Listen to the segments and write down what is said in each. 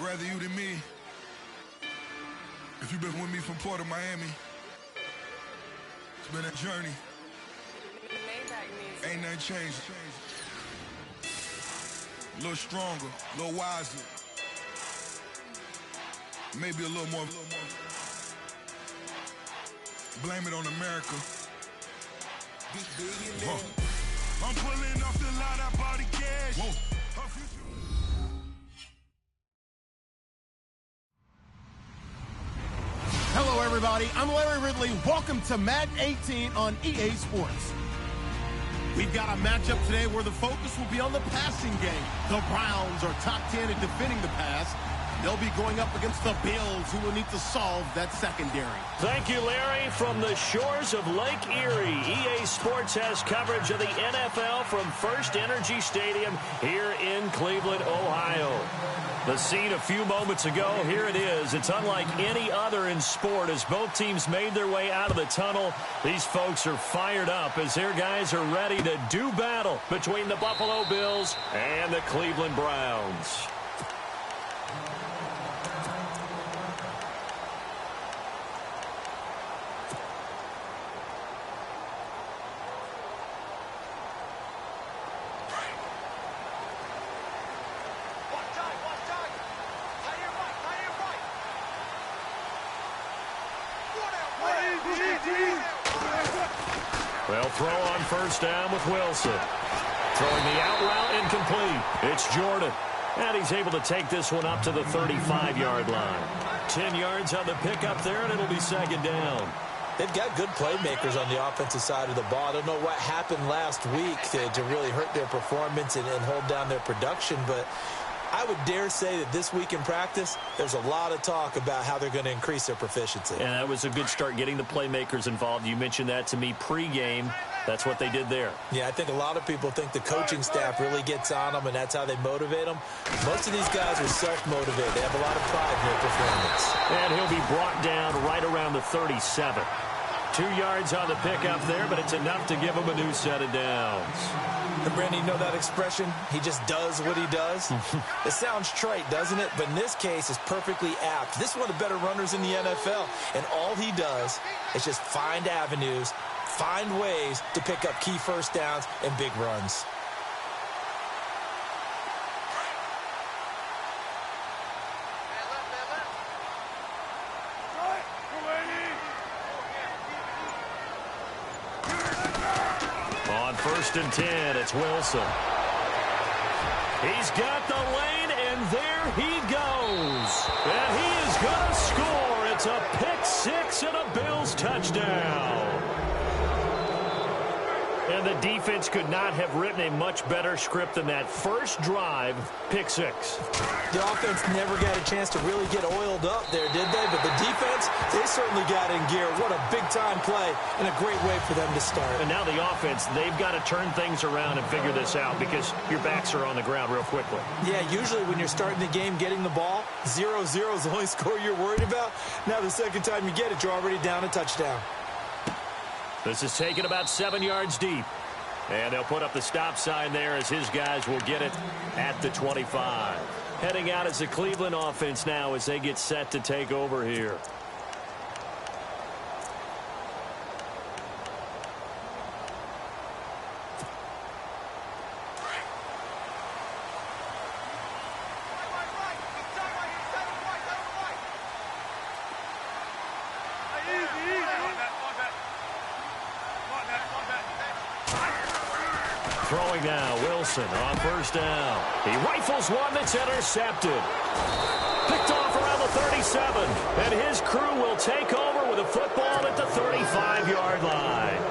rather you than me. If you've been with me from Port of Miami, it's been a journey. Ain't nothing changed. A little stronger, a little wiser. Maybe a little more. Blame it on America. I'm pulling off the lot, I bought the cash. Whoa. Hello, everybody. I'm Larry Ridley. Welcome to Madden 18 on EA Sports. We've got a matchup today where the focus will be on the passing game. The Browns are top 10 at defending the pass. They'll be going up against the Bills, who will need to solve that secondary. Thank you, Larry. From the shores of Lake Erie, EA Sports has coverage of the NFL from First Energy Stadium here in Cleveland, Ohio. The scene a few moments ago, here it is. It's unlike any other in sport as both teams made their way out of the tunnel. These folks are fired up as their guys are ready to do battle between the Buffalo Bills and the Cleveland Browns. They'll throw on first down with Wilson. Throwing the out route incomplete. It's Jordan. And he's able to take this one up to the 35-yard line. 10 yards on the pickup there, and it'll be second down. They've got good playmakers on the offensive side of the ball. I don't know what happened last week to really hurt their performance and hold down their production, but I would dare say that this week in practice, there's a lot of talk about how they're going to increase their proficiency. And that was a good start getting the playmakers involved. You mentioned that to me pregame. That's what they did there. Yeah, I think a lot of people think the coaching staff really gets on them, and that's how they motivate them. Most of these guys are self-motivated. They have a lot of pride in their performance. And he'll be brought down right around the 37. 2 yards on the pickup there, but it's enough to give him a new set of downs. And Brandon, you know that expression? He just does what he does? It sounds trite, doesn't it? But in this case, it's perfectly apt. This is one of the better runners in the NFL. And all he does is just find avenues, find ways to pick up key first downs and big runs. First and 10, it's Wilson. He's got the lane, and there he goes. And he is going to score. It's a pick six and a Bills touchdown. And the defense could not have written a much better script than that first drive, pick six. The offense never got a chance to really get oiled up there, did they? But the defense, they certainly got in gear. What a big-time play and a great way for them to start. And now the offense, they've got to turn things around and figure this out because your backs are on the ground real quickly. Yeah, usually when you're starting the game getting the ball, 0-0 is the only score you're worried about. Now the second time you get it, you're already down a touchdown. This is taken about 7 yards deep. And they'll put up the stop sign there as his guys will get it at the 25. Heading out as the Cleveland offense now as they get set to take over here. Throwing now, Wilson on first down. He rifles one that's intercepted. Picked off around the 37. And his crew will take over with a football at the 35-yard line.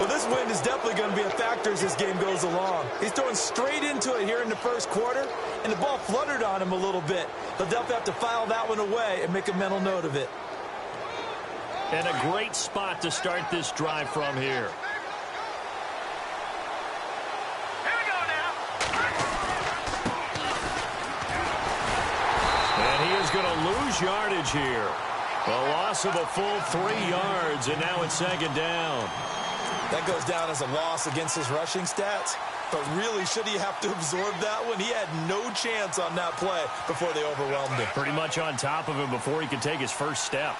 Well, this wind is definitely going to be a factor as this game goes along. He's throwing straight into it here in the first quarter, and the ball fluttered on him a little bit. He'll definitely have to file that one away and make a mental note of it. And a great spot to start this drive from here. Going to lose yardage here. A loss of a full 3 yards, and now it's second down. That goes down as a loss against his rushing stats. But really, should he have to absorb that one? He had no chance on that play before they overwhelmed him. Pretty much on top of him before he could take his first step.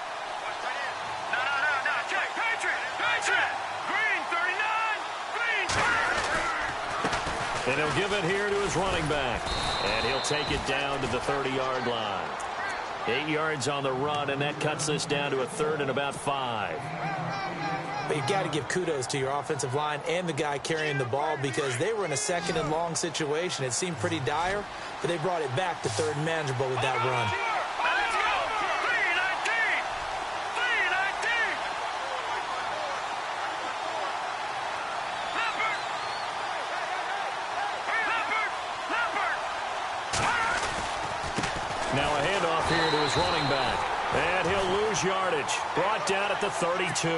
And he'll give it here to his running back. And he'll take it down to the 30-yard line. 8 yards on the run, and that cuts this down to a third and about 5. But you've got to give kudos to your offensive line and the guy carrying the ball because they were in a second and long situation. It seemed pretty dire, but they brought it back to third and manageable with that run. Now a handoff here to his running back. And he'll lose yardage. Brought down at the 32.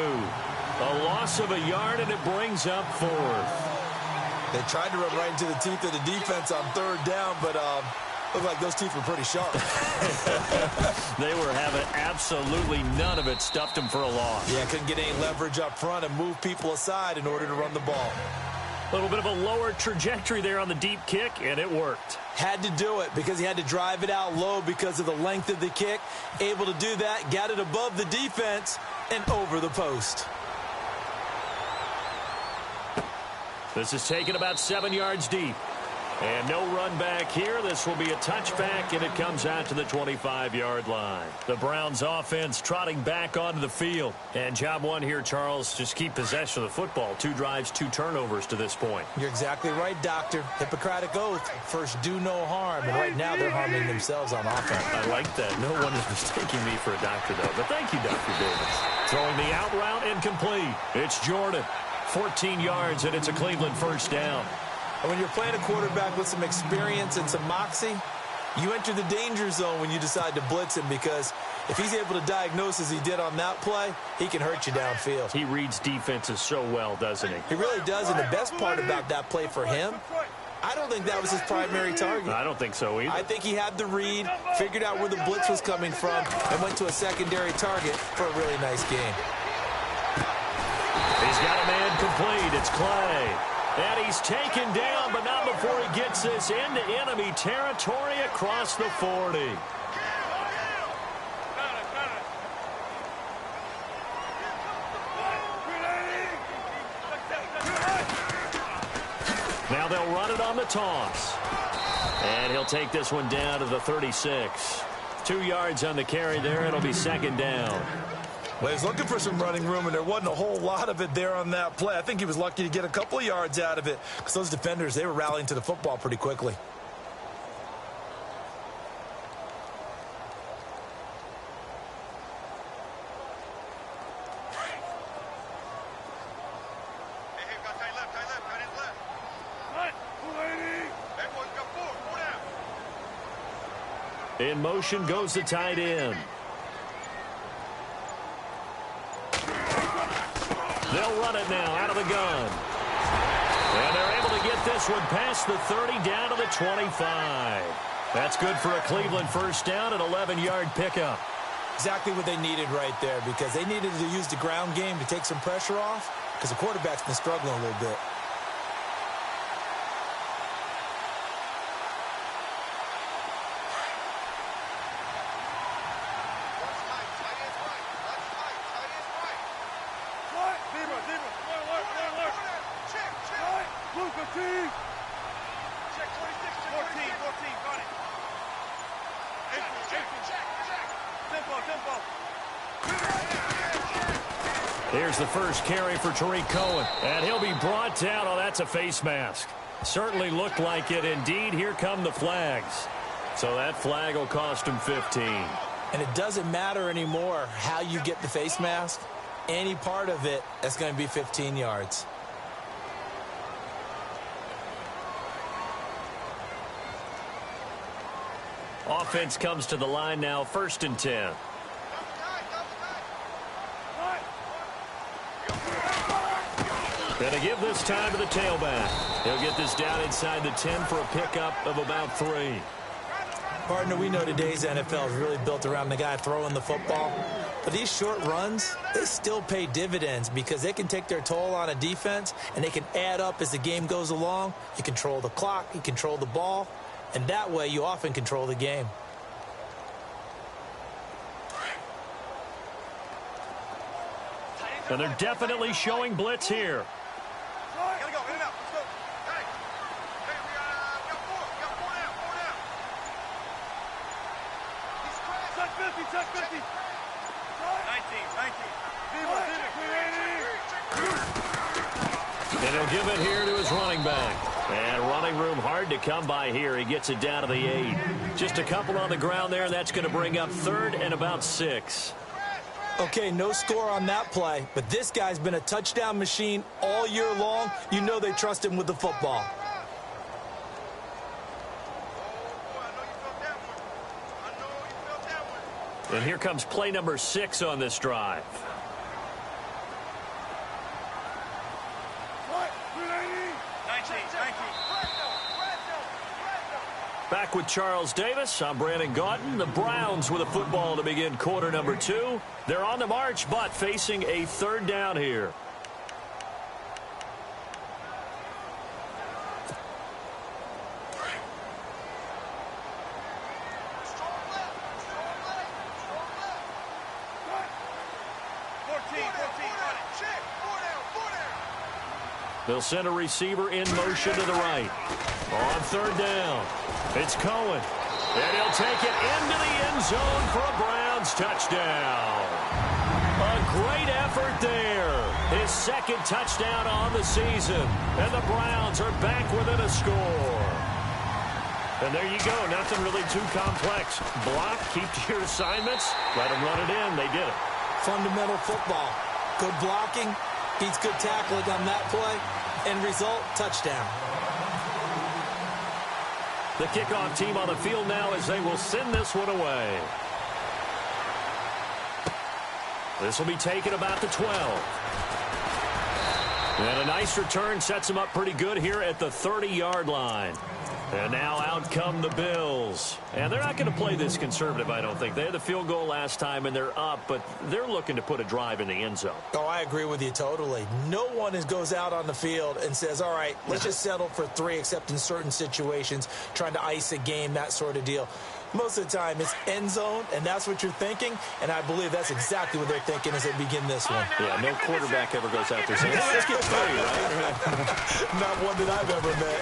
A loss of a yard, and it brings up 4th. They tried to run right into the teeth of the defense on third down, but looked like those teeth were pretty sharp. They were having absolutely none of it. Stuffed him for a loss. Yeah, couldn't get any leverage up front and move people aside in order to run the ball. A little bit of a lower trajectory there on the deep kick, and it worked. Had to do it because he had to drive it out low because of the length of the kick. Able to do that, got it above the defense, and over the post. This is taken about 7 yards deep. And no run back here. This will be a touchback, and it comes out to the 25-yard line. The Browns offense trotting back onto the field. And job one here, Charles, just keep possession of the football. 2 drives, 2 turnovers to this point. You're exactly right, Doctor. Hippocratic oath. First, do no harm. And right now, they're harming themselves on offense. I like that. No one is mistaking me for a doctor, though. But thank you, Dr. Davis. Throwing the out route incomplete. It's Jordan. 14 yards, and it's a Cleveland first down. And when you're playing a quarterback with some experience and some moxie, you enter the danger zone when you decide to blitz him because if he's able to diagnose as he did on that play, he can hurt you downfield. He reads defenses so well, doesn't he? He really does, and the best part about that play for him, I don't think that was his primary target. I don't think so either. I think he had the read, figured out where the blitz was coming from, and went to a secondary target for a really nice game. He's got a man complete. It's Clay. And he's taken down, but not before he gets this into enemy territory across the 40. Now they'll run it on the toss. And he'll take this one down to the 36. 2 yards on the carry there. It'll be second down. Well, he's looking for some running room, and there wasn't a whole lot of it there on that play. I think he was lucky to get a couple of yards out of it because those defenders, they were rallying to the football pretty quickly. In motion goes the tight end. They'll run it now out of the gun. And they're able to get this one past the 30 down to the 25. That's good for a Cleveland first down, an 11-yard pickup. Exactly what they needed right there because they needed to use the ground game to take some pressure off because the quarterback's been struggling a little bit. Here's the first carry for Tariq Cohen. And he'll be brought down. Oh, that's a face mask. Certainly looked like it. Indeed, here come the flags. So that flag will cost him 15. And it doesn't matter anymore how you get the face mask. Any part of it, that's going to be 15 yards. Offense comes to the line now, 1st and 10. Going to give this time to the tailback. He'll get this down inside the 10 for a pickup of about 3. Partner, we know today's NFL is really built around the guy throwing the football. But these short runs, they still pay dividends because they can take their toll on a defense, and they can add up as the game goes along. You control the clock, you control the ball, and that way you often control the game. And they're definitely showing blitz here. Gotta go, in and out. Let's go. Hey, we got four down. He's crazy. Check 50. 19. And he'll give it here to his running back. And running room hard to come by here. He gets it down to the 8. Just a couple on the ground there, and that's going to bring up 3rd and about 6. Okay, no score on that play, but this guy's been a touchdown machine all year long. You know they trust him with the football. And here comes play number 6 on this drive. Back with Charles Davis. I'm Brandon Gaudin. The Browns with a football to begin quarter number 2. They're on the march, but facing a 3rd down here. They'll send a receiver in motion to the right. On 3rd down, it's Cohen. And he'll take it into the end zone for a Browns touchdown. A great effort there. His 2nd touchdown on the season. And the Browns are back within a score. And there you go. Nothing really too complex. Block, keep to your assignments, let them run it in. They did it. Fundamental football. Good blocking, beats good tackling on that play. End result, touchdown. The kickoff team on the field now as they will send this one away. This will be taken about the 12. And a nice return sets them up pretty good here at the 30-yard line. And now out come the Bills. And they're not going to play this conservative, I don't think. They had the field goal last time, and they're up, but they're looking to put a drive in the end zone. Oh, I agree with you totally. No one goes out on the field and says, all right, let's just settle for 3, except in certain situations, trying to ice a game, that sort of deal. Most of the time, it's end zone, and that's what you're thinking, and I believe that's exactly what they're thinking as they begin this one. Yeah, no quarterback ever goes out there saying, hey, let's get 3, right? Not one that I've ever met.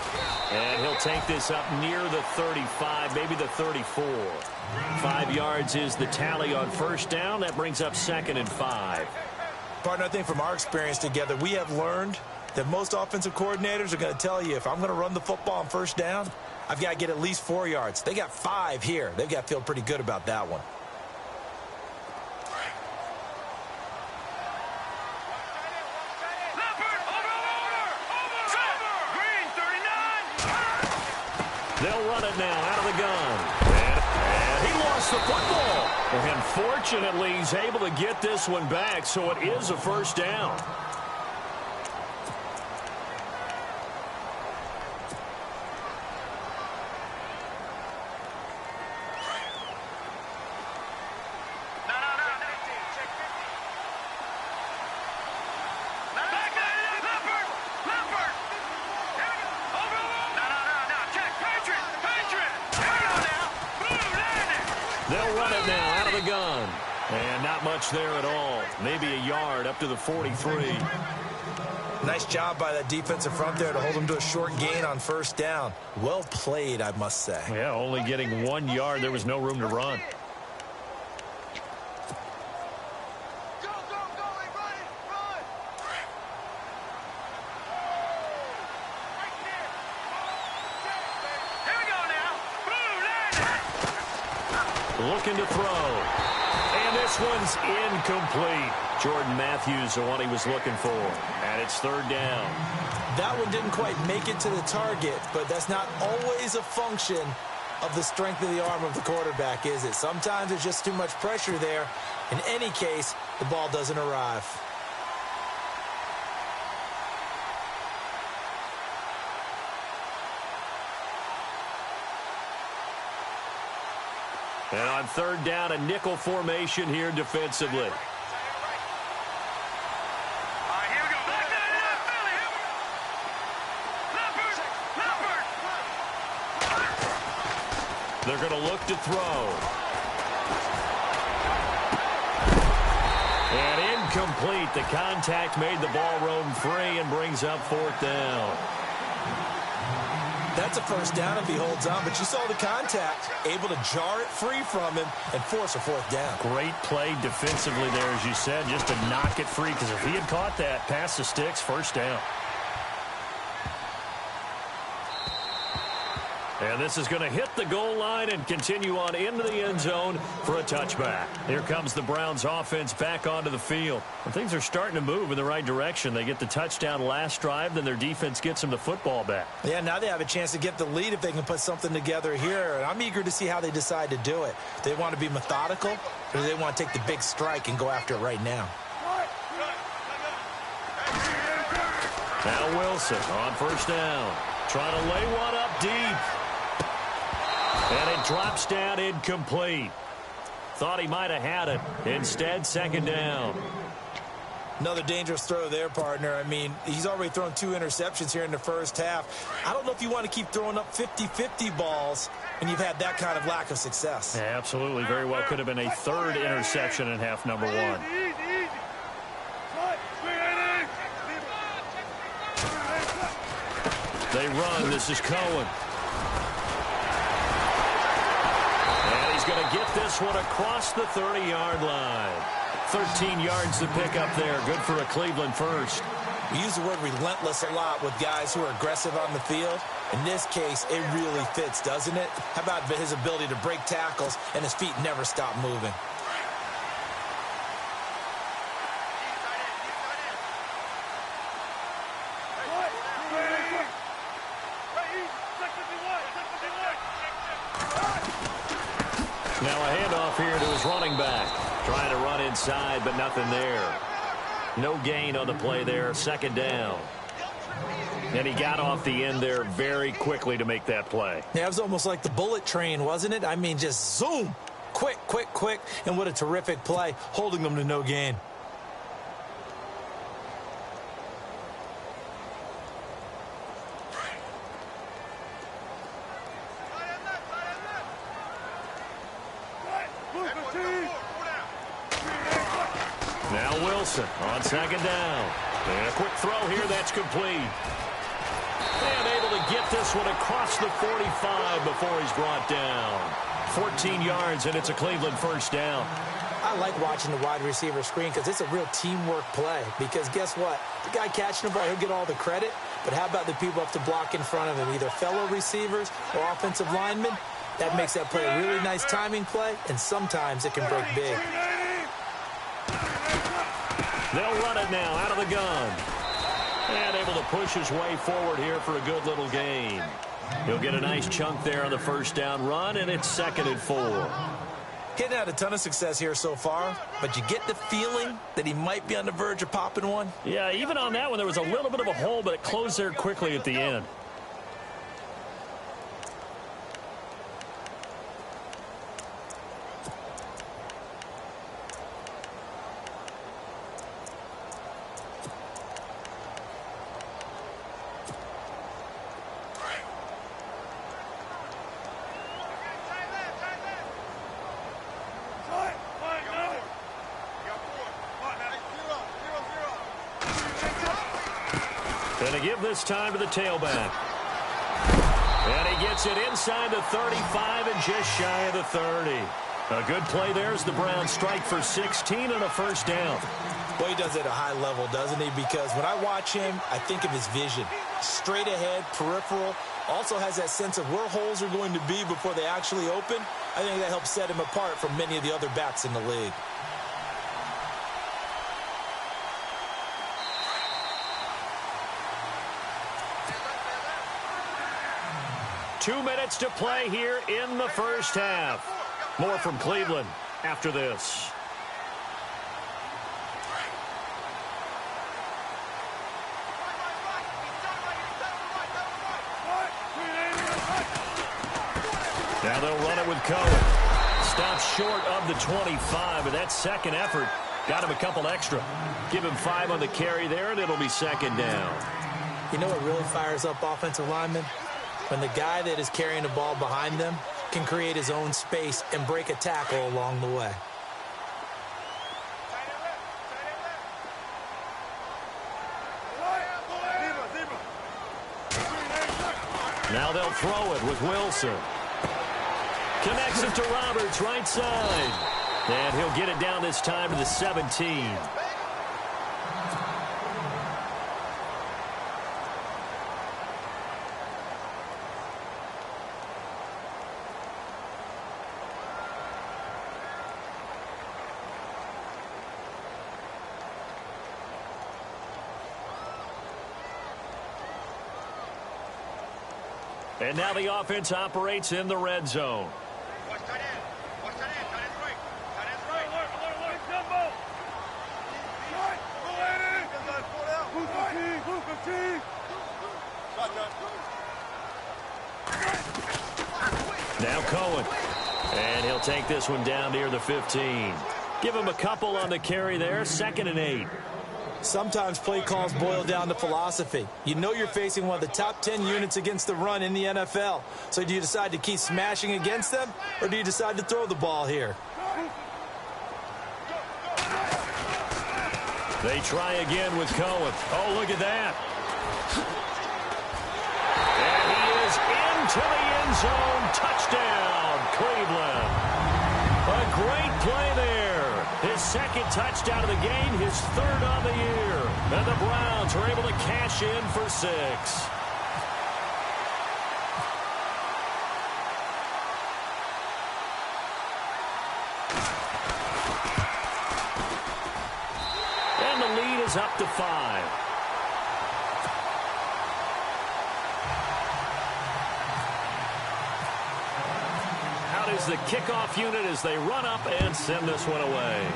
And he'll take this up near the 35, maybe the 34. 5 yards is the tally on 1st down. That brings up 2nd and 5. Partner, I think from our experience together, we have learned that most offensive coordinators are going to tell you, if I'm going to run the football on 1st down, I've got to get at least 4 yards. They got 5 here. They've got to feel pretty good about that one. They'll run it now out of the gun. And he lost the football. And fortunately, he's able to get this one back, so it is a 1st down. They'll run it now out of the gun. And not much there at all. Maybe a yard up to the 43. Nice job by that defensive front there to hold them to a short gain on 1st down. Well played, I must say. Yeah, only getting 1 yard. There was no room to run. Looking to throw. And this one's incomplete. Jordan Matthews, the one he was looking for. And it's 3rd down. That one didn't quite make it to the target, but that's not always a function of the strength of the arm of the quarterback, is it? Sometimes there's just too much pressure there. In any case, the ball doesn't arrive. And on third down, a nickel formation here defensively. They're going to look to throw. And incomplete. The contact made the ball roam free and brings up fourth down. That's a first down if he holds on, but you saw the contact, able to jar it free from him and force a fourth down. Great play defensively there, as you said, just to knock it free, because if he had caught that, pass the sticks, first down. And this is going to hit the goal line and continue on into the end zone for a touchback. Here comes the Browns offense back onto the field. And things are starting to move in the right direction. They get the touchdown last drive, then their defense gets them the football back. Yeah, now they have a chance to get the lead if they can put something together here. And I'm eager to see how they decide to do it. Do they want to be methodical, or do they want to take the big strike and go after it right now? Now Wilson on first down. Trying to lay one up deep. And it drops down incomplete. Thought he might have had it. Instead, second down. Another dangerous throw there, partner. I mean, he's already thrown 2 interceptions here in the first half. I don't know if you want to keep throwing up 50-50 balls when you've had that kind of lack of success. Yeah, absolutely. Very well could have been a third interception in half number 1. They run. This is Cohen. And he's going to get this one across the 30-yard line. 13 yards to pick up there. Good for a Cleveland first. We use the word relentless a lot with guys who are aggressive on the field. In this case, it really fits, doesn't it? How about his ability to break tackles and his feet never stop moving? Now a handoff here to his running back. Trying to run inside, but nothing there. No gain on the play there. Second down. And he got off the end there very quickly to make that play. Yeah, it was almost like the bullet train, wasn't it? I mean, just zoom. Quick, quick, quick. And what a terrific play, holding them to no gain. Now Wilson on second down. And a quick throw here, that's complete. And able to get this one across the 45 before he's brought down. 14 yards, and it's a Cleveland first down. I like watching the wide receiver screen because it's a real teamwork play. Because guess what? The guy catching the ball, he'll get all the credit. But how about the people up to block in front of him, either fellow receivers or offensive linemen? That makes that play a really nice timing play, and sometimes it can break big. They'll run it now out of the gun. And able to push his way forward here for a good little gain. He'll get a nice chunk there on the first down run, and it's 2nd and 4. Hitting had a ton of success here so far, but you get the feeling that he might be on the verge of popping one. Yeah, even on that one, there was a little bit of a hole, but it closed there quickly at the end. Going to give this time to the tailback. And he gets it inside the 35 and just shy of the 30. A good play there as the Browns strike for 16 and a first down. Well, he does it at a high level, doesn't he? Because when I watch him, I think of his vision. Straight ahead, peripheral. Also has that sense of where holes are going to be before they actually open. I think that helps set him apart from many of the other backs in the league. Two minutes to play here in the first half. More from Cleveland after this. Now they'll run it with Cohen. Stops short of the 25, but that second effort got him a couple extra. Give him 5 on the carry there, and it'll be second down. You know what really fires up offensive linemen? When the guy that is carrying the ball behind them can create his own space and break a tackle along the way. Now they'll throw it with Wilson. Connects it to Roberts, right side. And he'll get it down this time to the 17. And now the offense operates in the red zone. Watch tight end. Watch tight end. Tight end's right. Tight end's right. Alert. Jumbo. Now Cohen. And he'll take this one down near the 15. Give him a couple on the carry there. 2nd and 8. Sometimes play calls boil down to philosophy. You know you're facing one of the top 10 units against the run in the NFL. So do you decide to keep smashing against them, or do you decide to throw the ball here? They try again with Cohen. Oh, look at that. And he is into the end zone. Touchdown, Cleveland. A great play there. His 2nd touchdown of the game, his 3rd on the year. And the Browns are able to cash in for 6. And the lead is up to 5. Out is the kickoff unit as they run up and send this one away.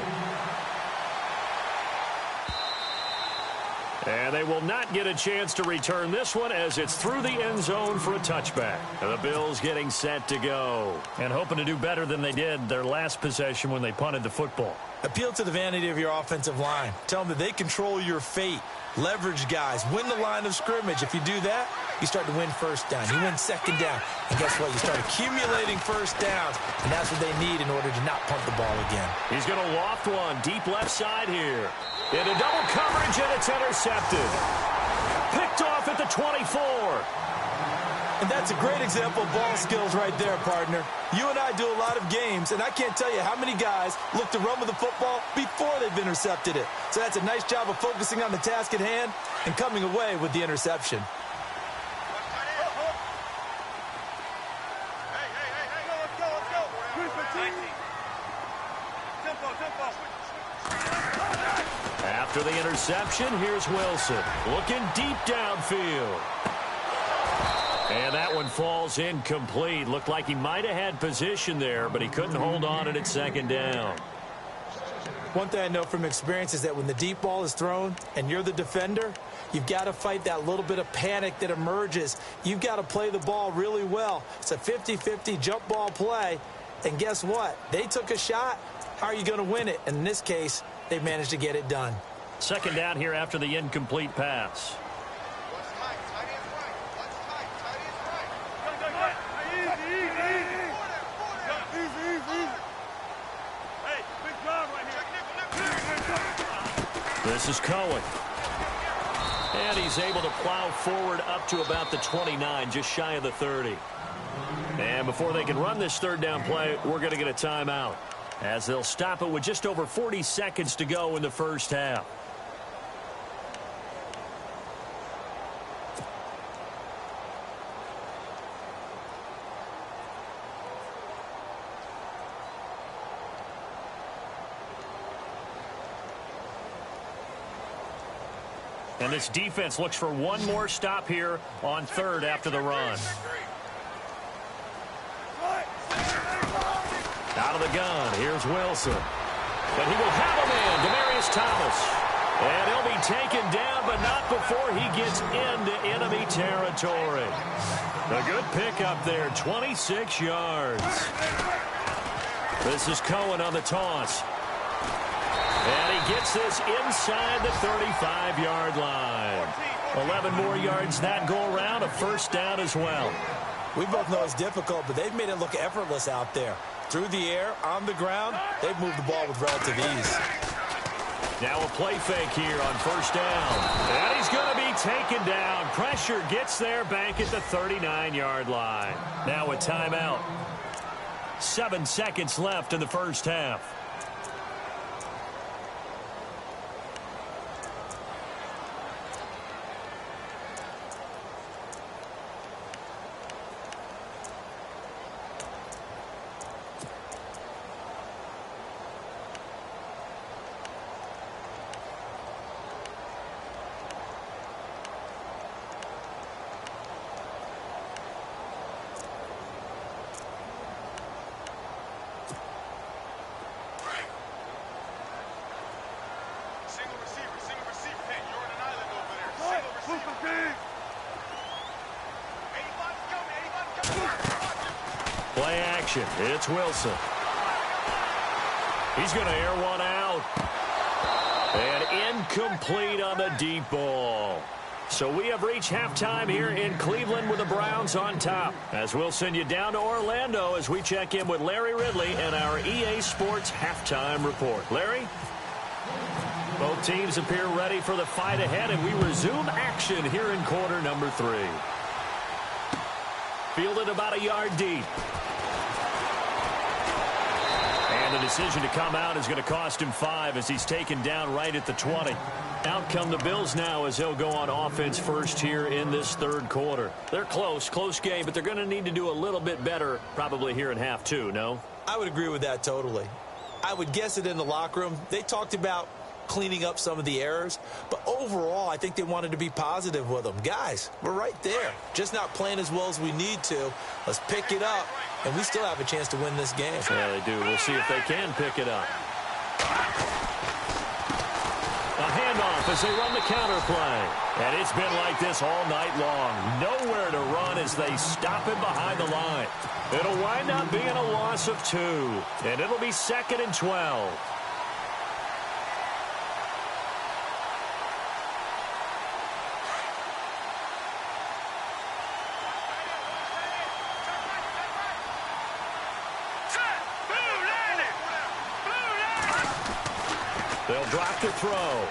And they will not get a chance to return this one as it's through the end zone for a touchback. And the Bills getting set to go. And hoping to do better than they did their last possession when they punted the football. Appeal to the vanity of your offensive line. Tell them that they control your fate. Leverage guys. Win the line of scrimmage. If you do that, you start to win first down. You win second down. And guess what? You start accumulating first downs. And that's what they need in order to not punt the ball again. He's going to loft one deep left side here. Into double coverage, and it's intercepted. Picked off at the 24. And that's a great example of ball skills right there, partner. You and I do a lot of games, and I can't tell you how many guys look to run with the football before they've intercepted it. So that's a nice job of focusing on the task at hand and coming away with the interception. After the interception, here's Wilson. Looking deep downfield. And that one falls incomplete. Looked like he might have had position there, but he couldn't hold on at 2nd down. One thing I know from experience is that when the deep ball is thrown and you're the defender, you've got to fight that little bit of panic that emerges. You've got to play the ball really well. It's a 50-50 jump ball play. And guess what? They took a shot. How are you going to win it? And in this case, they managed to get it done. 2nd down here after the incomplete pass. This is Cohen. And he's able to plow forward up to about the 29, just shy of the 30. And before they can run this 3rd down play, we're going to get a timeout, as they'll stop it with just over 40 seconds to go in the first half. And this defense looks for one more stop here on 3rd after the run. Out of the gun, here's Wilson. And he will have a man, Demaryius Thomas. And he'll be taken down, but not before he gets into enemy territory. A good pickup there, 26 yards. This is Cohen on the toss. And he gets this inside the 35-yard line. 11 more yards that go around, a first down as well. We both know it's difficult, but they've made it look effortless out there. Through the air, on the ground, they've moved the ball with relative ease. Now a play fake here on first down. And he's going to be taken down. Pressure gets there back at the 39-yard line. Now a timeout. 7 seconds left in the first half. Single receiver. Hey, you're on an island over there. Single receiver. Play action. It's Wilson. He's going to air one out. And incomplete on the deep ball. So we have reached halftime here in Cleveland with the Browns on top. As we'll send you down to Orlando as we check in with Larry Ridley and our EA Sports halftime report. Larry? Both teams appear ready for the fight ahead, and we resume action here in quarter number 3. Fielded about a yard deep. And the decision to come out is going to cost him 5 as he's taken down right at the 20. Out come the Bills now as they'll go on offense first here in this third quarter. They're close game, but they're going to need to do a little bit better probably here in half 2, no? I would agree with that totally. I would guess it in the locker room. They talked about cleaning up some of the errors, but overall I think they wanted to be positive with them. Guys, we're right there, just not playing as well as we need to. Let's pick it up, and we still have a chance to win this game. Yeah, they do. We'll see if they can pick it up. A handoff as they run the counter play, and it's been like this all night long. Nowhere to run as they stop him behind the line. It'll wind up being a loss of 2, and it'll be 2nd and 12. They'll drop the throw.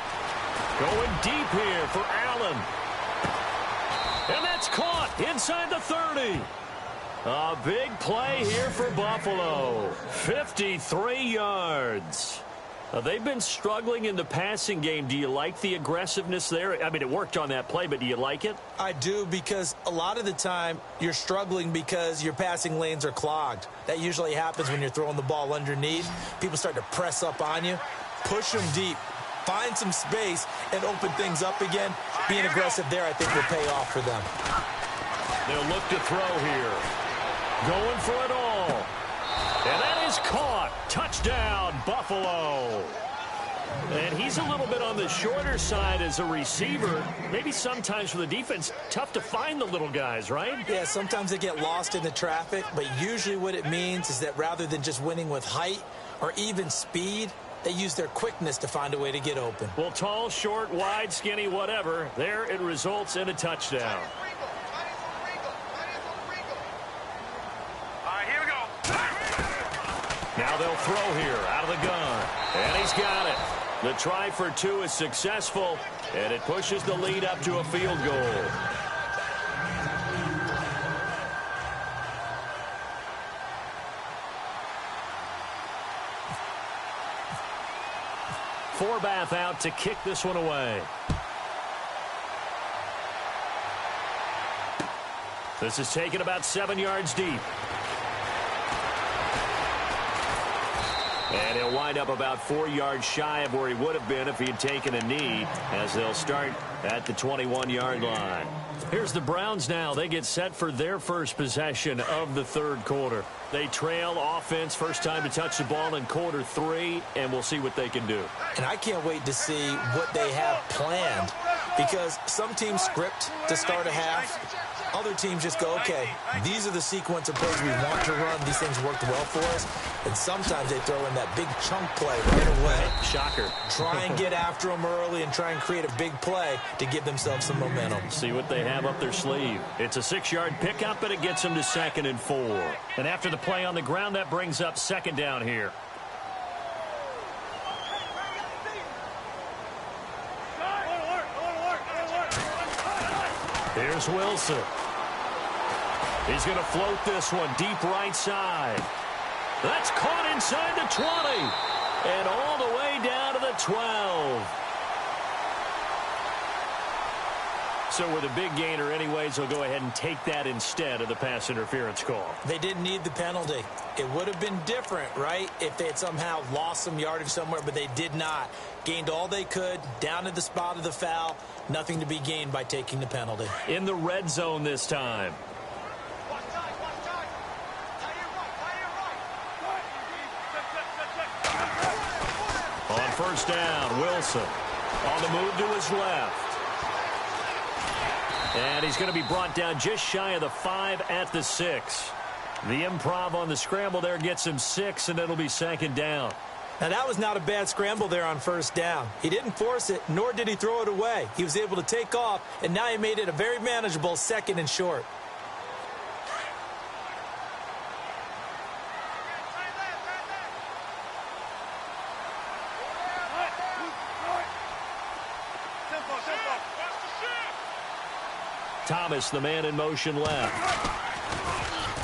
Going deep here for Allen. And that's caught inside the 30. A big play here for Buffalo. 53 yards. They've been struggling in the passing game. Do you like the aggressiveness there? I mean, it worked on that play, but do you like it? I do, because a lot of the time you're struggling because your passing lanes are clogged. That usually happens when you're throwing the ball underneath. People start to press up on you. Push them deep, find some space, and open things up again. Being aggressive there, I think, will pay off for them. They'll look to throw here. Going for it all. And that is caught. Touchdown, Buffalo. And he's a little bit on the shorter side as a receiver. Maybe sometimes for the defense, tough to find the little guys, right? Yeah, sometimes they get lost in the traffic, but usually what it means is that rather than just winning with height or even speed, they use their quickness to find a way to get open. Well, tall, short, wide, skinny, whatever. There it results in a touchdown. All right, here we go. Now they'll throw here out of the gun. And he's got it. The try for 2 is successful, and it pushes the lead up to a field goal. Forbath out to kick this one away. This is taken about 7 yards deep. And he'll wind up about 4 yards shy of where he would have been if he had taken a knee, as they'll start at the 21-yard line. Here's the Browns now. They get set for their first possession of the third quarter. They trail offense, first time to touch the ball in quarter 3, and we'll see what they can do. And I can't wait to see what they have planned, because some teams script to start a half, Other teams just go, okay, these are the sequence of plays we want to run. These things worked well for us. And sometimes they throw in that big chunk play right away. Shocker. Try and get after them early and try and create a big play to give themselves some momentum. See what they have up their sleeve. It's a 6-yard pickup, but it gets them to 2nd and 4. And after the play on the ground, that brings up 2nd down here. Here's Wilson. He's going to float this one deep right side. That's caught inside the 20. And all the way down to the 12. So with a big gainer anyways, they'll go ahead and take that instead of the pass interference call. They didn't need the penalty. It would have been different, right, if they had somehow lost some yardage somewhere, but they did not. Gained all they could, down at the spot of the foul. Nothing to be gained by taking the penalty. In the red zone this time. On first down, Wilson. On the move to his left. And he's going to be brought down just shy of the 5 at the 6. The improv on the scramble there gets him 6, and it'll be 2nd down. Now, that was not a bad scramble there on first down. He didn't force it, nor did he throw it away. He was able to take off, and now he made it a very manageable 2nd and short. Thomas, the man in motion left.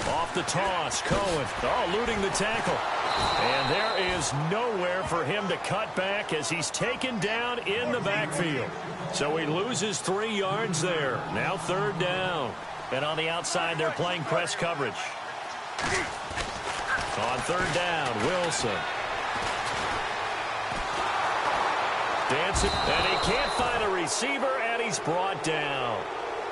Off the toss, Cohen. Oh, eluding the tackle. And there is nowhere for him to cut back as he's taken down in the backfield. So he loses 3 yards there. Now 3rd down. And on the outside, they're playing press coverage. On 3rd down, Wilson. Dancing, and he can't find a receiver, and he's brought down.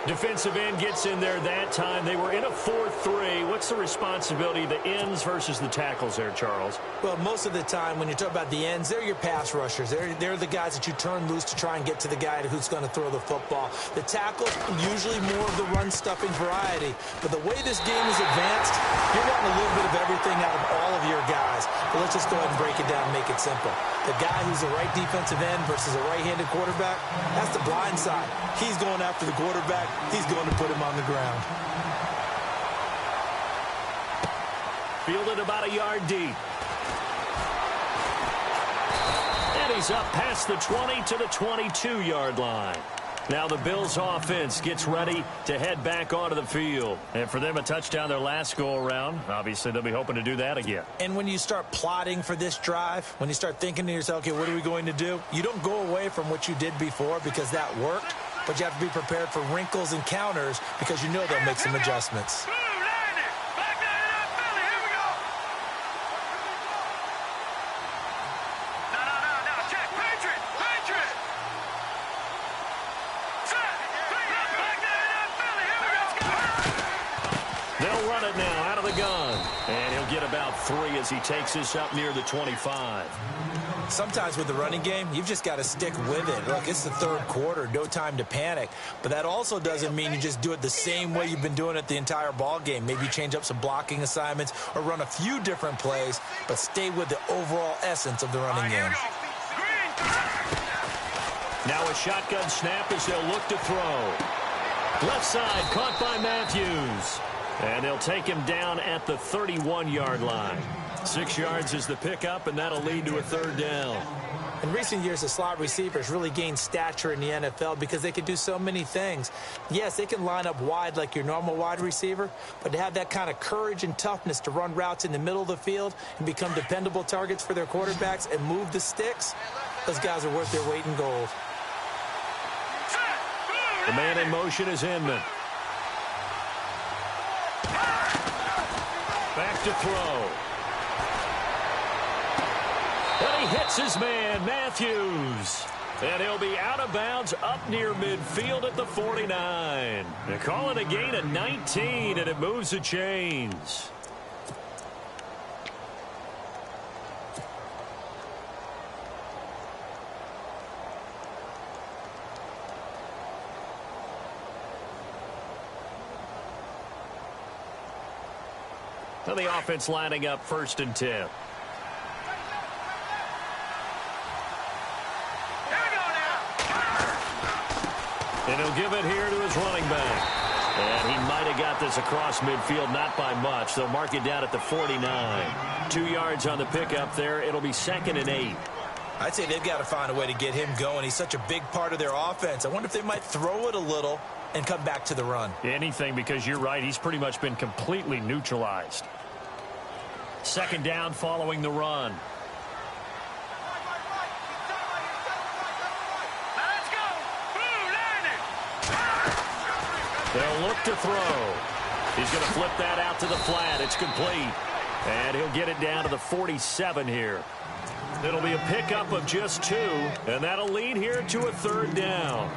Defensive end gets in there that time. They were in a 4-3. What's the responsibility of the ends versus the tackles there, Charles? Well, most of the time when you talk about the ends, they're your pass rushers. They're the guys that you turn loose to try and get to the guy who's going to throw the football. The tackles, usually more of the run-stuffing variety. But the way this game is advanced, you're getting a little bit of everything out of all of your guys. But let's just go ahead and break it down and make it simple. The guy who's the right defensive end versus a right-handed quarterback, that's the blind side. He's going after the quarterback. He's going to put him on the ground. Fielded about a yard deep. And he's up past the 20 to the 22-yard line. Now the Bills offense gets ready to head back onto the field. And for them, a touchdown their last go-around. Obviously, they'll be hoping to do that again. And when you start plotting for this drive, when you start thinking to yourself, okay, what are we going to do? You don't go away from what you did before because that worked. But you have to be prepared for wrinkles and counters because you know they'll make some adjustments. They'll run it now out of the gun. And he'll get about 3 as he takes this up near the 25. Sometimes with the running game, you've just got to stick with it. Look, it's the 3rd quarter, no time to panic. But that also doesn't mean you just do it the same way you've been doing it the entire ball game. Maybe change up some blocking assignments or run a few different plays, but stay with the overall essence of the running game. Now a shotgun snap as they'll look to throw. Left side caught by Matthews. And they'll take him down at the 31-yard line. 6 yards is the pickup, and that'll lead to a 3rd down. In recent years, the slot receivers really gained stature in the NFL because they can do so many things. Yes, they can line up wide like your normal wide receiver, but to have that kind of courage and toughness to run routes in the middle of the field and become dependable targets for their quarterbacks and move the sticks, those guys are worth their weight in gold. The man in motion is Inman. Back to throw. And he hits his man, Matthews. And he'll be out of bounds up near midfield at the 49. They call it a gain of 19, and it moves the chains. So the offense lining up 1st and 10. Here we go now. And he'll give it here to his running back. And he might have got this across midfield, not by much. They'll mark it down at the 49. 2 yards on the pickup there. It'll be 2nd and 8. I'd say they've got to find a way to get him going. He's such a big part of their offense. I wonder if they might throw it a little and come back to the run. Anything, because you're right. He's pretty much been completely neutralized. 2nd down following the run. Now let's go. Blue line it. They'll look to throw. He's going to flip that out to the flat. It's complete. And he'll get it down to the 47 here. It'll be a pickup of just 2, and that'll lead here to a 3rd down.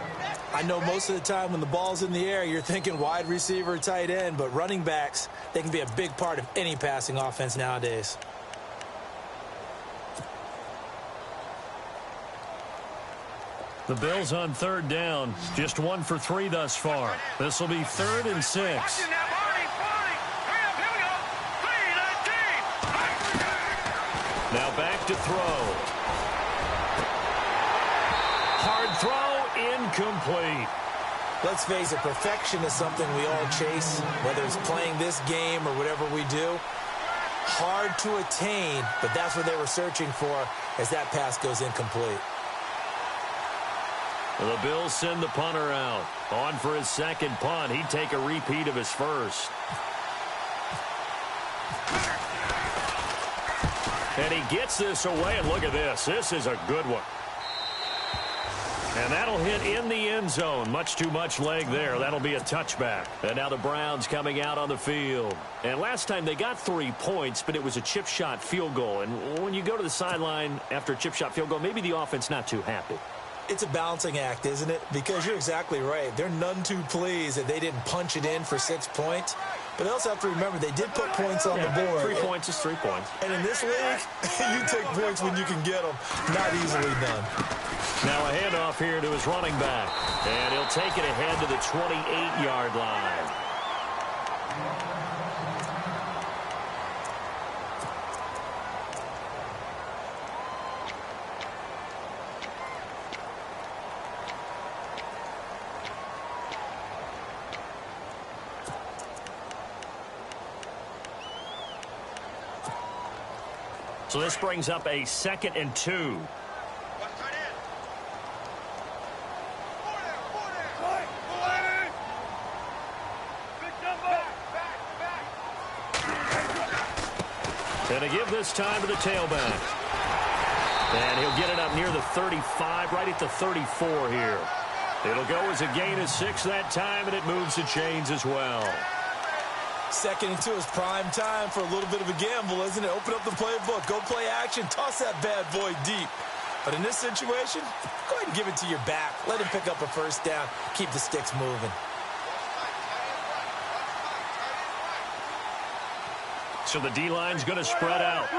I know most of the time when the ball's in the air, you're thinking wide receiver, tight end, but running backs, they can be a big part of any passing offense nowadays. The Bills on 3rd down. Just 1 for 3 thus far. This will be 3rd and 6. Watching now, Barney. Hurry up, here we go. 3-19. Now back to throw. Hard throw, incomplete. Let's face it, perfection is something we all chase, whether it's playing this game or whatever we do. Hard to attain, but that's what they were searching for as that pass goes incomplete. The Bills send the punter out. On for his 2nd punt. He'd take a repeat of his 1st. And he gets this away, and look at this. This is a good one. And that'll hit in the end zone. Much too much leg there. That'll be a touchback. And now the Browns coming out on the field. And last time they got 3 points, but it was a chip shot field goal. And when you go to the sideline after a chip shot field goal, maybe the offense not too happy. It's a balancing act, isn't it? Because you're exactly right. They're none too pleased that they didn't punch it in for 6 points. But they also have to remember they did put points on the board. 3 points is 3 points. And in this league, you take points when you can get them. Not easily done. Now a handoff here to his running back. And he'll take it ahead to the 28-yard line. So this brings up a 2nd and 2. And to give this time to the tailback. And he'll get it up near the 35, right at the 34 here. It'll go as a gain of 6 that time, and it moves the chains as well. 2nd and 2 is prime time for a little bit of a gamble, isn't it? Open up the playbook, go play action, toss that bad boy deep. But in this situation, go ahead and give it to your back. Let him pick up a 1st down, keep the sticks moving. So the D-line's going to spread out.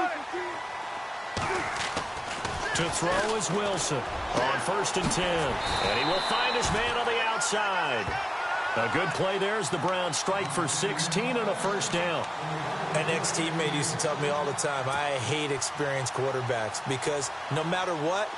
To throw is Wilson on 1st and 10. And he will find his man on the outside. A good play there as the Browns strike for 16 and a 1st down. An ex-teammate used to tell me all the time, I hate experienced quarterbacks because no matter what,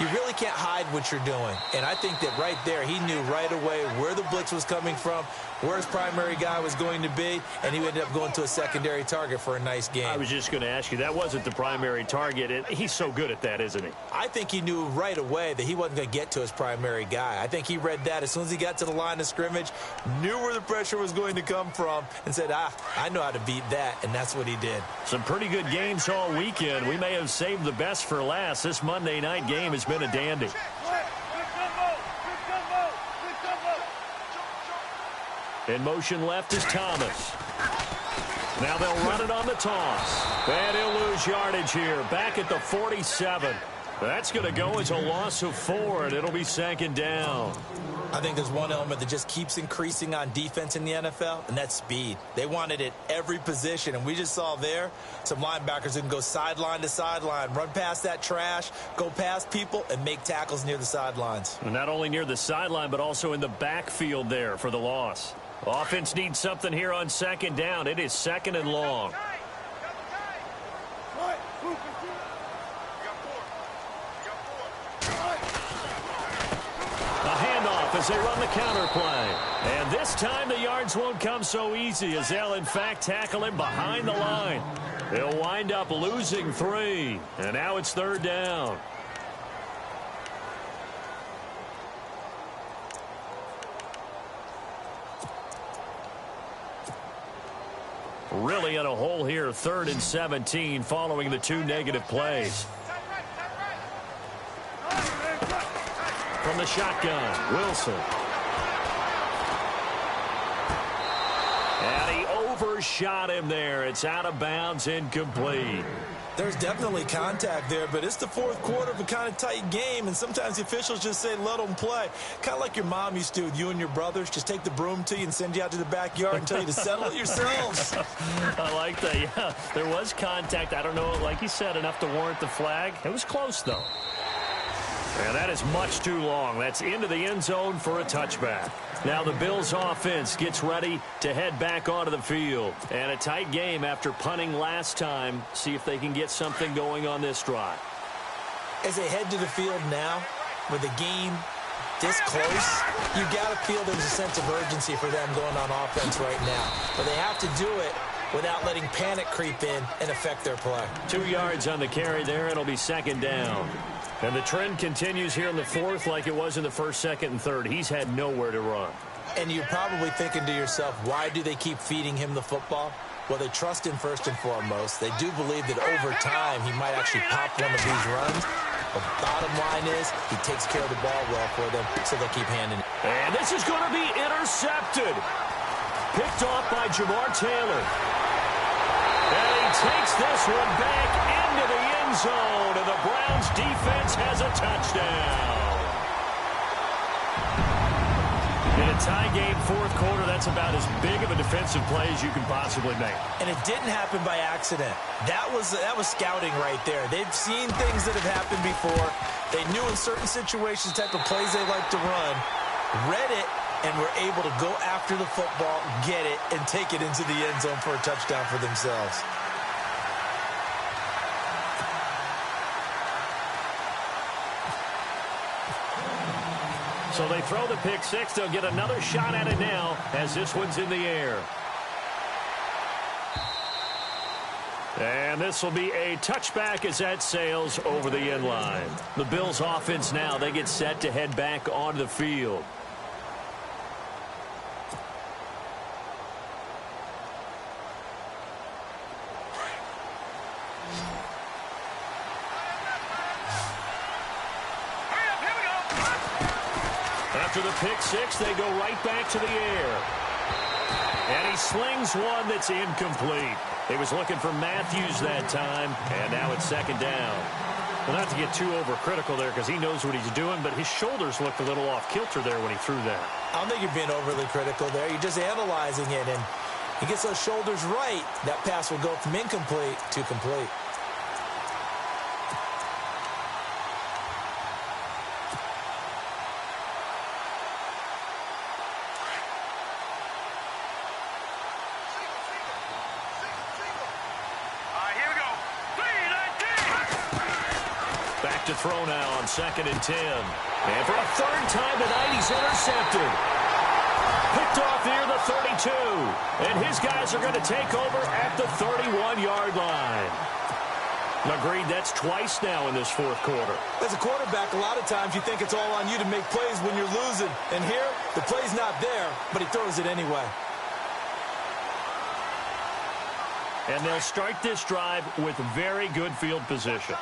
you really can't hide what you're doing. And I think that right there, he knew right away where the blitz was coming from, where his primary guy was going to be, and he ended up going to a secondary target for a nice game. I was just going to ask you, that wasn't the primary target. And he's so good at that, isn't he? I think he knew right away that he wasn't going to get to his primary guy. I think he read that as soon as he got to the line of scrimmage, knew where the pressure was going to come from, and said, I know how to beat that, and that's what he did. Some pretty good games all weekend. We may have saved the best for last. This Monday night game has been a dandy. In motion left is Thomas. Now they'll run it on the toss. And he'll lose yardage here. Back at the 47. That's going to go as a loss of 4, and it'll be 2nd down. I think there's one element that just keeps increasing on defense in the NFL, and that's speed. They want it at every position, and we just saw there some linebackers who can go sideline to sideline, run past that trash, go past people, and make tackles near the sidelines. And not only near the sideline, but also in the backfield there for the loss. Offense needs something here on 2nd down. It is 2nd and long. A handoff as they run the counter play. And this time the yards won't come so easy as they'll in fact tackle him behind the line. They'll wind up losing 3. And now it's 3rd down. Really in a hole here, 3rd and 17 following the 2 negative plays. From the shotgun, Wilson. And he overshot him there. It's out of bounds, incomplete. There's definitely contact there, but it's the 4th quarter of a kind of tight game, and sometimes the officials just say, let them play. Kind of like your mom used to with you and your brothers. Just take the broom to you and send you out to the backyard and tell you to settle it yourselves. I like that, yeah. There was contact. I don't know, like you said, enough to warrant the flag. It was close, though. And that is much too long. That's into the end zone for a touchback. Now the Bills offense gets ready to head back onto the field. And a tight game after punting last time. See if they can get something going on this drive. As they head to the field now, with the game this close, you got to feel there's a sense of urgency for them going on offense right now. But they have to do it without letting panic creep in and affect their play. 2 yards on the carry there. It'll be 2nd down. And the trend continues here in the 4th like it was in the 1st, 2nd, and 3rd. He's had nowhere to run. And you're probably thinking to yourself, why do they keep feeding him the football? Well, they trust him first and foremost. They do believe that over time he might actually pop one of these runs. The bottom line is he takes care of the ball well for them, so they'll keep handing it. And this is going to be intercepted. Picked off by Jamar Taylor. And he takes this one back into the end zone, and the Browns defense has a touchdown. In a tie game, 4th quarter, that's about as big of a defensive play as you can possibly make. And it didn't happen by accident. That was scouting right there. They've seen things that have happened before. They knew in certain situations the type of plays they like to run, read it, and were able to go after the football, get it, and take it into the end zone for a touchdown for themselves. So they throw the pick 6. They'll get another shot at it now as this one's in the air. And this will be a touchback as that sails over the end line. The Bills offense now, they get set to head back onto the field. After the pick 6, they go right back to the air. And he slings one that's incomplete. He was looking for Matthews that time, and now it's 2nd down. Well, not to get too overcritical there because he knows what he's doing, but his shoulders looked a little off kilter there when he threw that. I don't think you're being overly critical there. You're just analyzing it, and he gets those shoulders right. That pass will go from incomplete to complete. To throw now on 2nd and 10. And for a 3rd time tonight, he's intercepted. Picked off near the 32. And his guys are going to take over at the 31-yard line. Agreed, that's twice now in this 4th quarter. As a quarterback, a lot of times you think it's all on you to make plays when you're losing. And here, the play's not there, but he throws it anyway. And they'll start this drive with very good field position.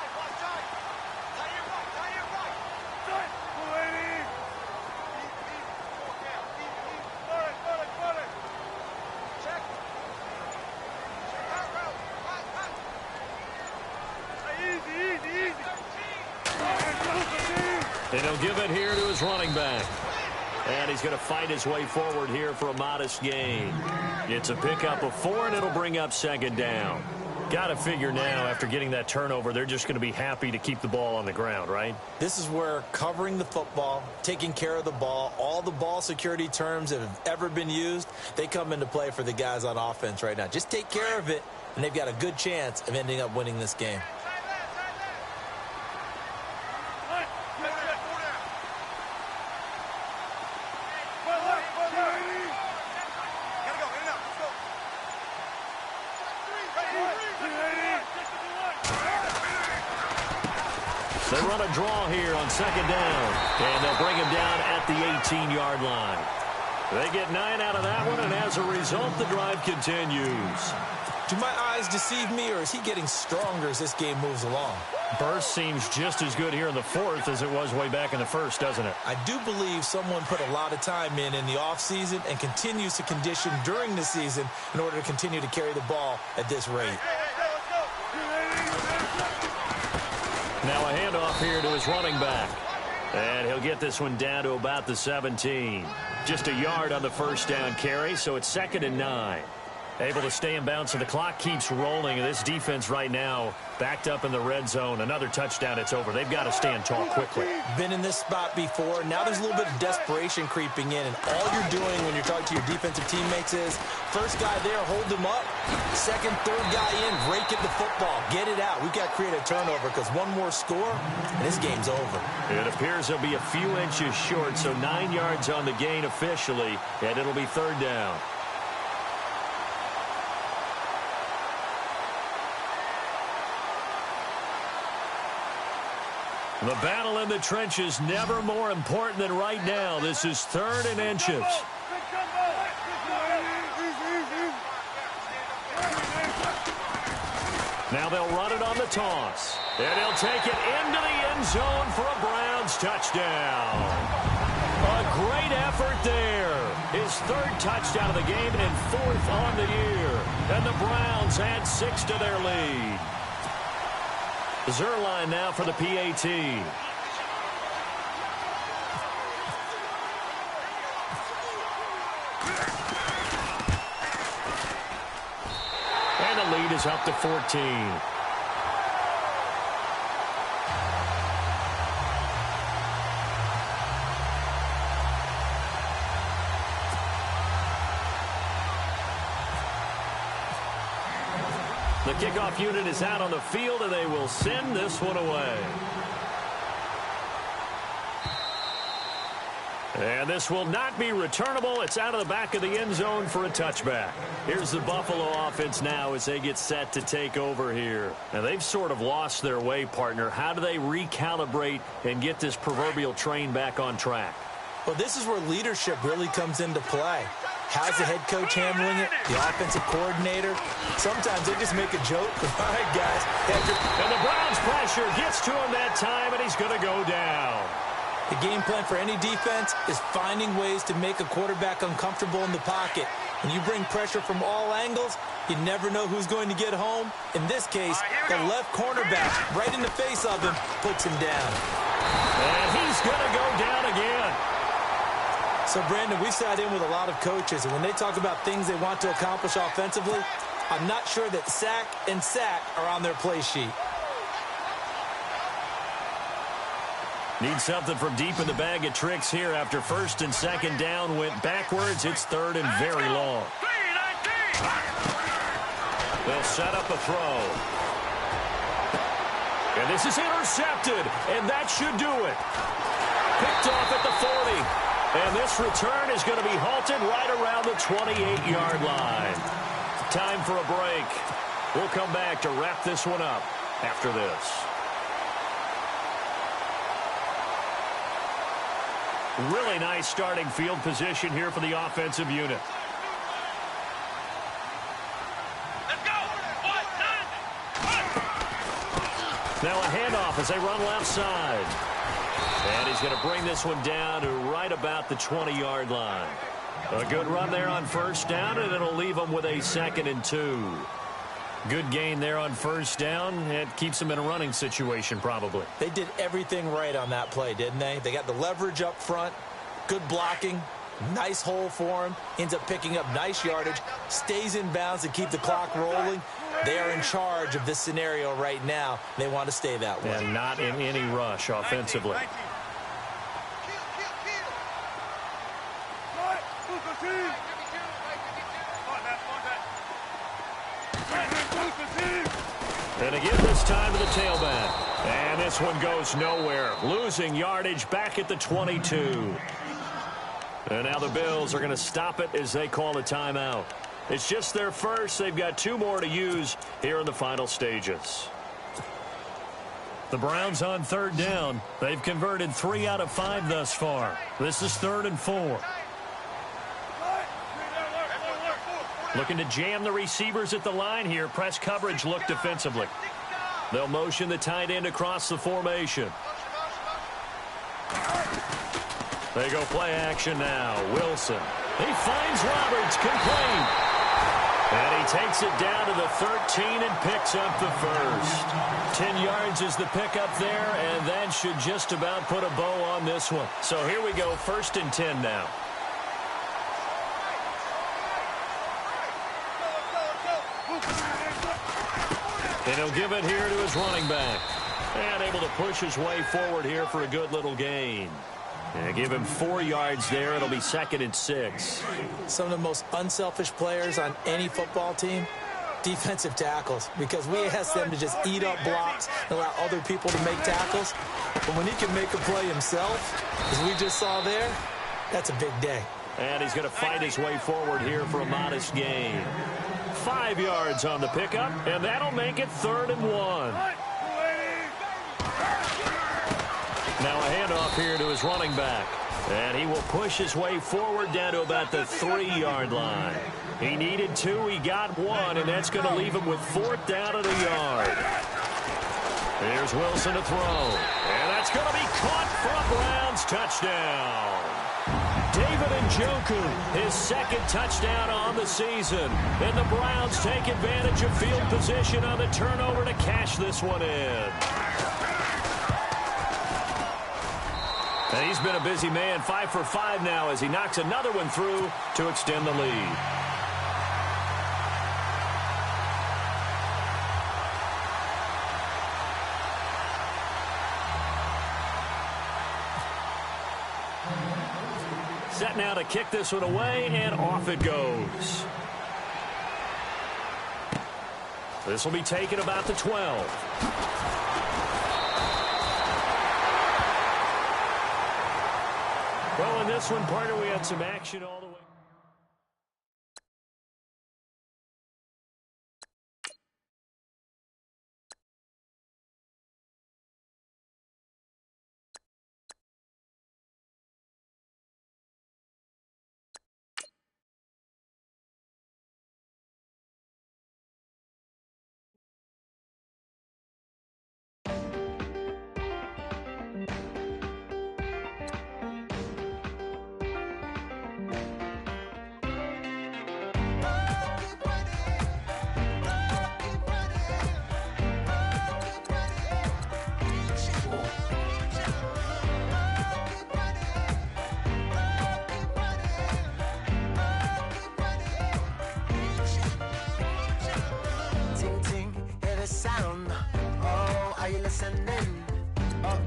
And he'll give it here to his running back. And he's going to fight his way forward here for a modest gain. It's a pickup of 4, and it'll bring up 2nd down. Got to figure now, after getting that turnover, they're just going to be happy to keep the ball on the ground, right? This is where covering the football, taking care of the ball, all the ball security terms that have ever been used, they come into play for the guys on offense right now. Just take care of it, and they've got a good chance of ending up winning this game. They run a draw here on second down, and they'll bring him down at the 18-yard line. They get 9 out of that one, and as a result, the drive continues. Do my eyes deceive me, or is he getting stronger as this game moves along? Burst seems just as good here in the fourth as it was way back in the first, doesn't it? I do believe someone put a lot of time in the offseason and continues to condition during the season in order to continue to carry the ball at this rate. Now a handoff here to his running back. And he'll get this one down to about the 17. Just a yard on the first down carry, so it's 2nd and 9. Able to stay in bounds, so the clock keeps rolling. And this defense right now backed up in the red zone. Another touchdown, it's over. They've got to stand tall quickly. Been in this spot before. Now there's a little bit of desperation creeping in. And all you're doing when you're talking to your defensive teammates is, first guy there, hold him up. Second, third guy in, rake at the football. Get it out. We've got to create a turnover because one more score, and this game's over. It appears they'll be a few inches short, so 9 yards on the gain officially, and it'll be 3rd down. The battle in the trenches never more important than right now. This is 3rd and inches. Now they'll run it on the toss. And he'll take it into the end zone for a Browns touchdown. A great effort there. His 3rd touchdown of the game and 4th on the year. And the Browns add 6 to their lead. Zerline now for the PAT. And the lead is up to 14. The kickoff unit is out on the field, and they will send this one away. And this will not be returnable. It's out of the back of the end zone for a touchback. Here's the Buffalo offense now as they get set to take over here. Now, they've sort of lost their way, partner. How do they recalibrate and get this proverbial train back on track? Well, this is where leadership really comes into play. How's the head coach handling it? The offensive coordinator? Sometimes they just make a joke. All right, guys. And the Browns pressure gets to him that time, and he's going to go down. The game plan for any defense is finding ways to make a quarterback uncomfortable in the pocket. When you bring pressure from all angles, you never know who's going to get home. In this case, the left cornerback, right in the face of him, puts him down. And he's going to go down again. So, Brandon, we sat in with a lot of coaches, and when they talk about things they want to accomplish offensively, I'm not sure that sack and sack are on their play sheet. Need something from deep in the bag of tricks here after 1st and 2nd down went backwards. It's 3rd and very long. They'll set up a throw. And this is intercepted, and that should do it. Picked off at the 40. And this return is going to be halted right around the 28-yard line. Time for a break. We'll come back to wrap this one up after this. Really nice starting field position here for the offensive unit. Let's go. Now a handoff as they run left side. And he's going to bring this one down to right about the 20-yard line. A good run there on 1st down, and it'll leave them with a 2nd and 2. Good gain there on 1st down. It keeps them in a running situation, probably. They did everything right on that play, didn't they? They got the leverage up front, good blocking, nice hole for him, ends up picking up nice yardage, stays in bounds to keep the clock rolling. They are in charge of this scenario right now. They want to stay that way. And not in any rush offensively. And again this time to the tailback. And this one goes nowhere. Losing yardage back at the 22. And now the Bills are going to stop it as they call a timeout. It's just their first. They've got 2 more to use here in the final stages. The Browns on third down. They've converted 3 out of 5 thus far. This is 3rd and 4. Looking to jam the receivers at the line here. Press coverage look defensively. They'll motion the tight end across the formation. They go play action now. Wilson. He finds Roberts, complete. And he takes it down to the 13 and picks up the first. 10 yards is the pickup there, and that should just about put a bow on this one. So here we go, 1st and 10 now. And he'll give it here to his running back. And able to push his way forward here for a good little gain. And give him 4 yards there. It'll be 2nd and 6. Some of the most unselfish players on any football team, defensive tackles, because we ask them to just eat up blocks and allow other people to make tackles. But when he can make a play himself, as we just saw there, that's a big day. And he's going to fight his way forward here for a modest gain. 5 yards on the pickup, and that'll make it 3rd and 1. Now a handoff here to his running back. And he will push his way forward down to about the 3-yard line. He needed 2, he got 1, and that's going to leave him with 4th down at a yard. Here's Wilson to throw. And that's going to be caught for a Browns touchdown. David Njoku, his 2nd touchdown on the season. And the Browns take advantage of field position on the turnover to cash this one in. And he's been a busy man, 5 for 5 now as he knocks another one through to extend the lead. Set now to kick this one away, and off it goes. This will be taken about the 12. Well, in this one, partner, we had some action all the way.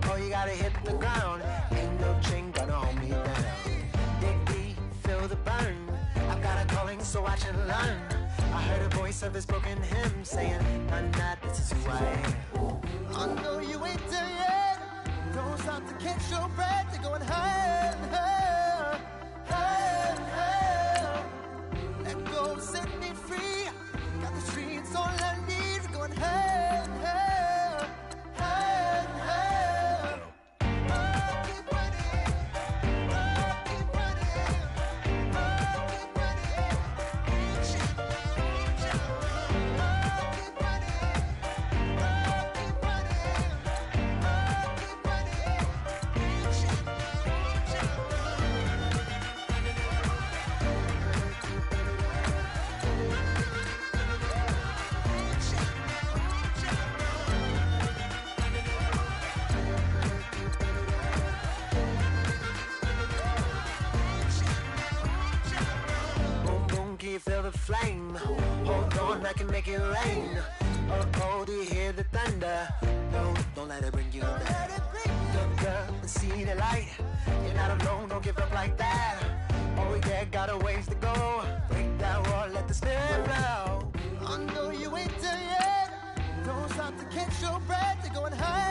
Oh, you gotta hit the ground. Ain't no chain gonna hold me down. Dig deep, feel the burn. I've got a calling, so I should learn. I heard a voice of his broken hymn saying, "I'm not, this is who I am." I know you ain't there yet. Don't stop to catch your breath. They're going higher, higher, higher, higher. Let go, set me free. Got the streets all I need. We're going higher, higher, higher, higher. I'll keep running. I'll keep running. I'll keep running. I'll keep running. I'll keep running. I'll keep Boom, boom, can you feel the flame? Hold on, I can make it rain. Oh, do you hear the thunder? No, don't let it bring you down. Look up and see the light. You're not alone, don't give up like that. Oh yeah, got a ways to go. Break that wall, let the spirit flow. I know you ain't there yet. Don't stop to catch your breath. They're going high.